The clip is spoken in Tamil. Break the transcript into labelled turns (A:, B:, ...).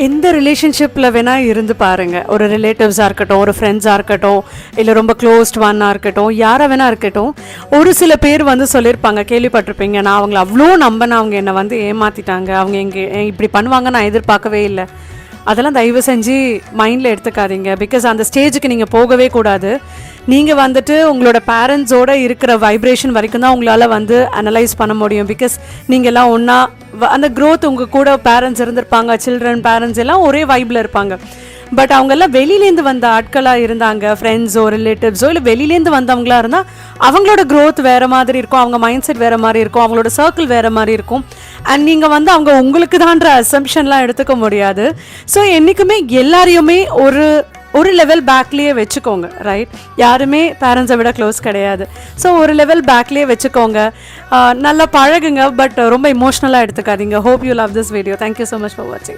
A: எந்த ரிலேஷன்ஷிப்பில் வேணால் இருந்து பாருங்கள், ஒரு ரிலேட்டிவ்ஸாக இருக்கட்டும், ஒரு ஃப்ரெண்ட்ஸாக இருக்கட்டும், இல்லை ரொம்ப க்ளோஸ்ட் ஒன்னாக இருக்கட்டும், யாராக வேணா இருக்கட்டும், ஒரு சில பேர் வந்து சொல்லியிருப்பாங்க, கேள்விப்பட்டிருப்பீங்க, நான் அவங்கள அவ்வளோ நம்பினேன், அவங்க என்னை வந்து ஏமாற்றிட்டாங்க, அவங்க இப்படி பண்ணுவாங்க நான் எதிர்பார்க்கவே இல்லை. அதெல்லாம் தயவு செஞ்சு மைண்டில் எடுத்துக்காதீங்க. பிகாஸ் அந்த ஸ்டேஜுக்கு நீங்கள் போகவே கூடாது. நீங்கள் வந்துட்டு உங்களோட பேரண்ட்ஸோடு இருக்கிற வைப்ரேஷன் வரைக்கும் தான் உங்களால் வந்து அனலைஸ் பண்ண முடியும். பிகாஸ் நீங்கள் எல்லாம் ஒன்றா அந்த க்ரோத் உங்கள் கூட பேரண்ட்ஸ் இருந்திருப்பாங்க, சில்ட்ரன் பேரண்ட்ஸ் எல்லாம் ஒரே வைப்பில் இருப்பாங்க. பட் அவங்கெல்லாம் வெளியிலேருந்து வந்த ஆட்களாக இருந்தாங்க, ஃப்ரெண்ட்ஸோ ரிலேட்டிவ்ஸோ இல்லை வெளியிலேருந்து வந்தவங்களாக இருந்தால் அவங்களோட க்ரோத் வேறு மாதிரி இருக்கும், அவங்க மைண்ட் செட் வேறு மாதிரி இருக்கும், அவங்களோட சர்க்கிள் வேறு மாதிரி இருக்கும். அண்ட் நீங்கள் வந்து அவங்க உங்களுக்கு தான்ற அசம்ஷன்லாம் எடுத்துக்க முடியாது. ஸோ என்றைக்குமே எல்லாரையுமே ஒரு லெவல் பேக்லேயே வச்சுக்கோங்க, ரைட்? யாருமே பேரண்ட்ஸை விட க்ளோஸ் கிடையாது. ஸோ ஒரு லெவல் பேக்லேயே வச்சுக்கோங்க, நல்லா பழகுங்க, பட் ரொம்ப இமோஷ்னலாக எடுத்துக்காதீங்க. Hope you love this video. Thank you so much for வாட்சிங்.